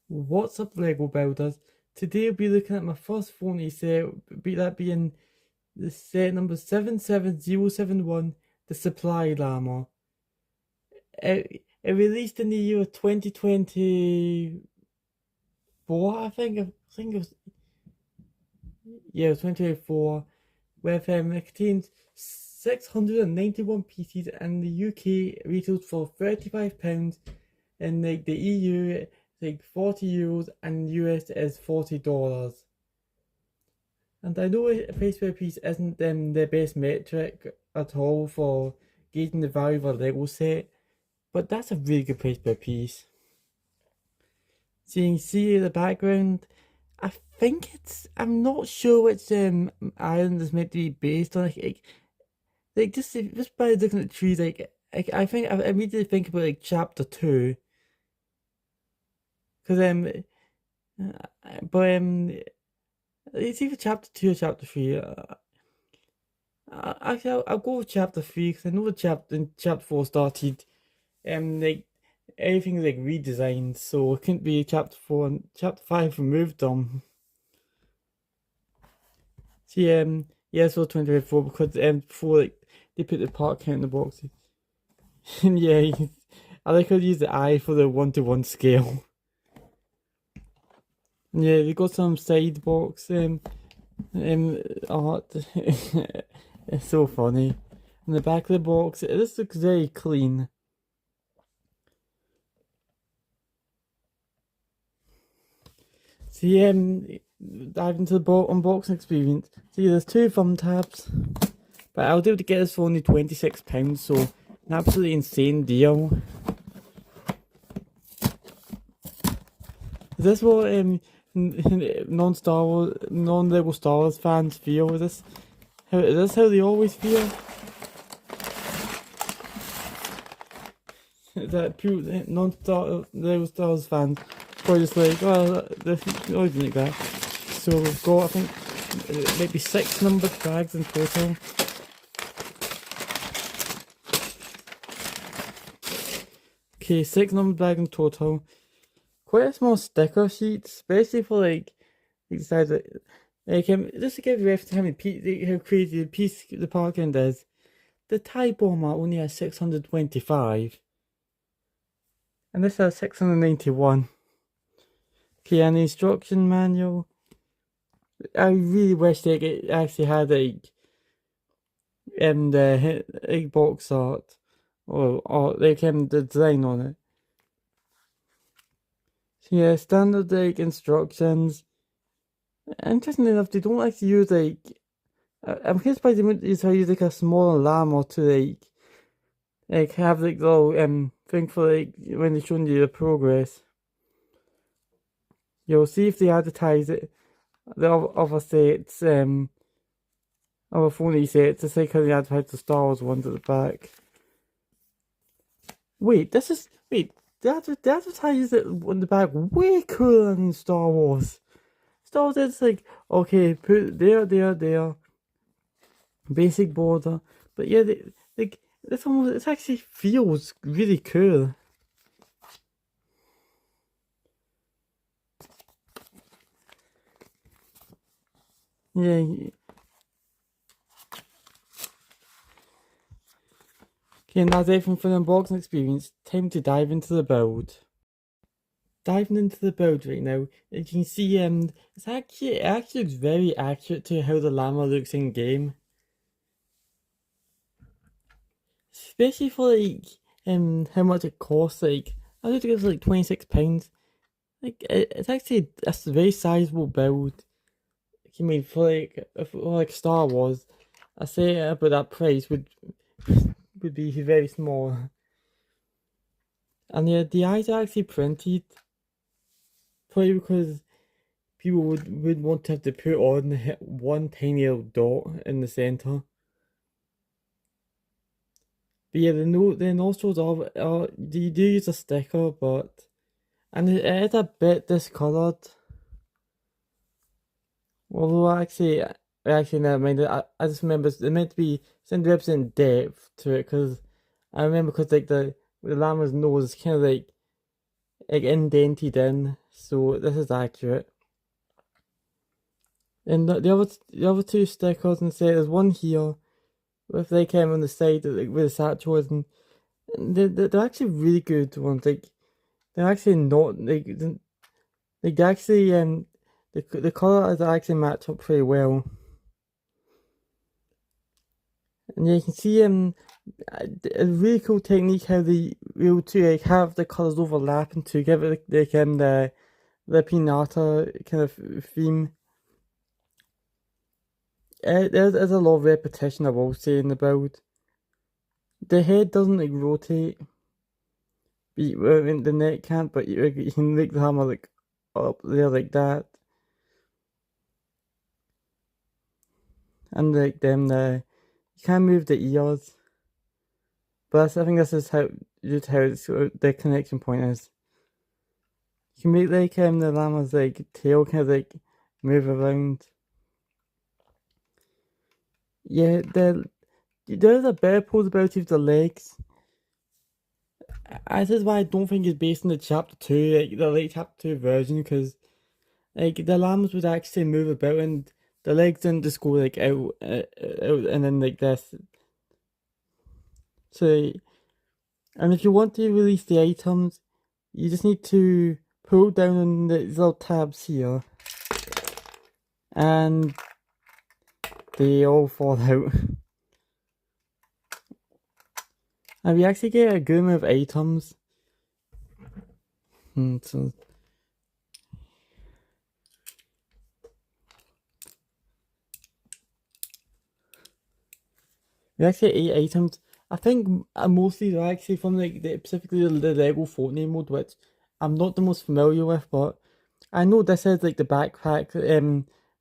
What's up, Lego builders? Today we'll be looking at my first Fortnite set, that being the set number 77071, the Supply Llama. It released in the year 2024, I think it was, yeah, 2024, with it contains 691 pieces, and the UK retails for £35, and like the EU like €40, and US is $40. And I know a price per piece isn't the best metric at all for gauging the value of a Lego set, but that's a really good price per piece. So you can see the background. I'm not sure which island is meant to be based on. Like just by looking at the trees, I think I immediately think about like chapter 2, because but it's either chapter 2 or chapter 3. Actually, I'll go with chapter 3, because I know the chapter 4 started like everything like redesigned, so it couldn't be chapter 4, and chapter 5 removed them. See, yeah, so 2024, because before like they put the part count in the boxes. And yeah, I like how they use the eye for the 1-to-1 scale. And yeah, they got some side box art. It's so funny. In the back of the box, this looks very clean. See, dive into the unboxing experience. See, there's 2 thumb tabs, but I was able to get this for only £26, so an absolutely insane deal. Is this what non-Lego Star Wars fans feel? Is this how they always feel? Is that pure non-Lego Star Wars fans? Probably just like, oh, this always like that. So we've got, I think, maybe 6 numbered bags in total. Okay, 6 numbered bags in total. Quite a small sticker sheet, especially for like size just to give you reference how crazy the piece the parking is. The Tie Bomber only has 625, and this has 691. Okay, and the instruction manual. I really wish they actually had like the box art or like the design on it. So yeah, standard like instructions. Interestingly enough, they don't actually use like. I'm kind of surprised they wouldn't use like a smaller llama to like have like little thing for like when they're showing you the progress. You'll see if they advertise it. The other sets, other phony sets, it's like how they advertise the Star Wars ones at the back. Wait, they advertise it on the back way cooler than Star Wars. Star Wars is like, okay, put there. Basic border. But yeah, like, it actually feels really cool. Yeah. Okay, and that's everything for the unboxing experience. Time to dive into the build. Diving into the build right now, you can see it actually looks very accurate to how the llama looks in game. Especially for like how much it costs. Like I think it was like £26. Like it's actually a very sizable build. I mean, for like Star Wars, I say about that price would be very small. And yeah, the eyes are actually printed, probably because people would want to have to put on one tiny little dot in the center. But yeah, the nostrils are you do use a sticker, and it is a bit discolored. Although actually never mind. I just remember it's meant to be some represent depth to it, because like the llama's nose is kind of like indented in, so this is accurate. And the other two stickers and say there's one here with like on the side like with the satchels, and they're actually really good ones. Like they're actually not like actually the colours actually match up pretty well. And yeah, you can see a really cool technique how they were able to like have the colours overlapping to give it like the pinata kind of theme. There's a lot of repetition, I will say, in the build. The head doesn't like rotate, the neck can't, but you can make the hammer like up there like that, and like you can't move the ears. But I think this is how the connection point is. You can make like the llama's like tail kind of like move around. Yeah, there's a better posability of the legs. This is why I don't think it's based on the chapter 2, like the late chapter 2 version, because like the llamas would actually move about and the legs didn't just go like out and then like this. So, and if you want to release the items, you just need to pull down on these little tabs here, and they all fall out. And we actually get a good amount of items. So we actually get 8 items. I think mostly they're actually from like specifically the Lego Fortnite mode, which I'm not the most familiar with, but I know this is like the backpack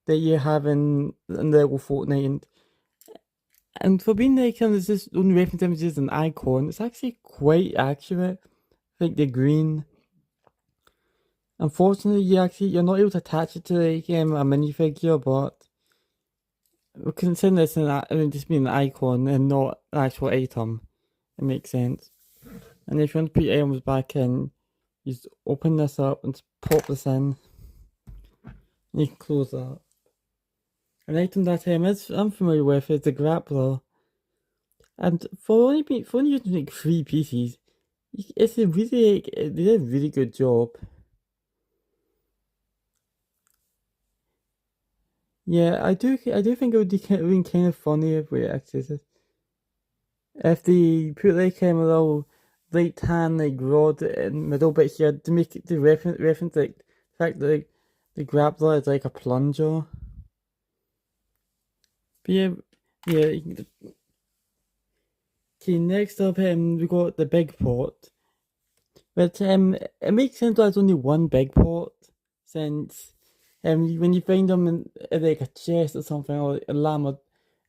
that you have in Lego Fortnite, and for being like this is only reference images and icon, it's actually quite accurate. Like the green. Unfortunately, you're not able to attach it to like a minifigure, but we consider this just being an icon and not an actual item. It makes sense. And if you want to put your items back in, you just open this up and pop this in. And you can close that. An item that I'm familiar with is the grappler. And for only using like 3 pieces, it's a really they did a really good job. Yeah, I do think it would be kind of funny if we access if they put like a little right hand like rod in the middle bit here to make it to reference like the fact that like, the grappler is like a plunger. But yeah. Okay, next up we got the big pot. But it makes sense that there's only one big pot, since when you find them in like a chest or something, or a llama,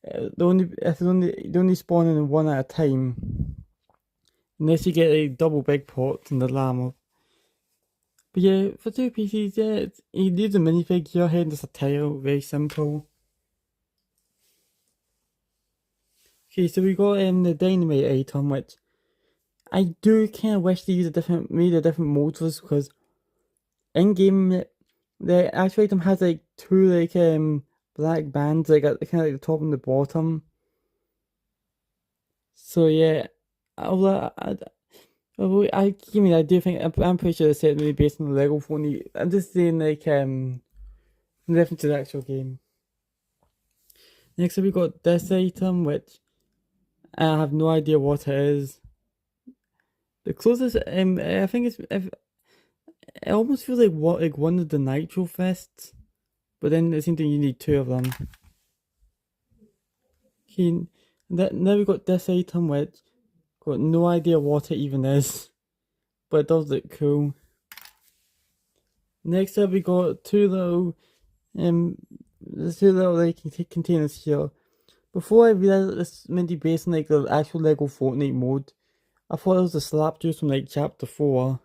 they only spawn in one at a time, unless you get a double big pot in the llama. But yeah, for 2 pieces, yeah, you leave the minifig here, head just a tile, very simple. Okay, so we got the dynamite item, which I do kind of wish they used made a different mode for this, because in game the actual item has like 2 like black bands like at kind of like the top and the bottom. So yeah, I do think I'm pretty sure the set will be based on the Lego phone. I'm just saying like in reference to the actual game. Next up we got this item, which I have no idea what it is. The closest I think it almost feels like one of the Nitro Fists, but then it seems like you need 2 of them. Okay, now we got this item, which got no idea what it even is, but it does look cool. Next up we got 2 little like containers here. Before I realized this meant to be based on like the actual Lego Fortnite mode, I thought it was the slap juice from like chapter 4.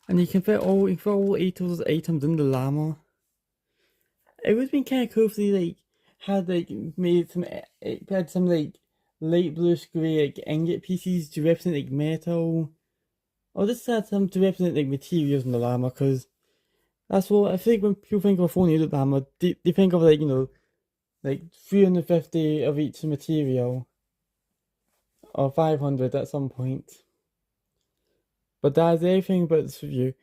And you can fit all 8 of those items in the llama. It would have been kind of cool if they like had some like light bluish grey like ingot pieces to represent like metal, I'll just add some to represent like materials in the Llama, because that's what I think when people think of a 4-needle Llama, they think of like, like 350 of each material, or 500 at some point. But that's everything about this review.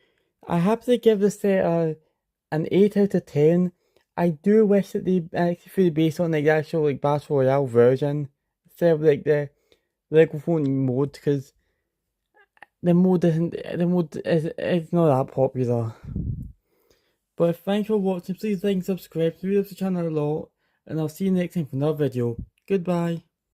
I have to give this set an 8 out of 10. I do wish that they actually based on like the actual like Battle Royale version instead of like the Lego Fortnite mode, because the mode is not that popular. But thanks for watching. Please like and subscribe. We love the channel a lot, and I'll see you next time for another video. Goodbye.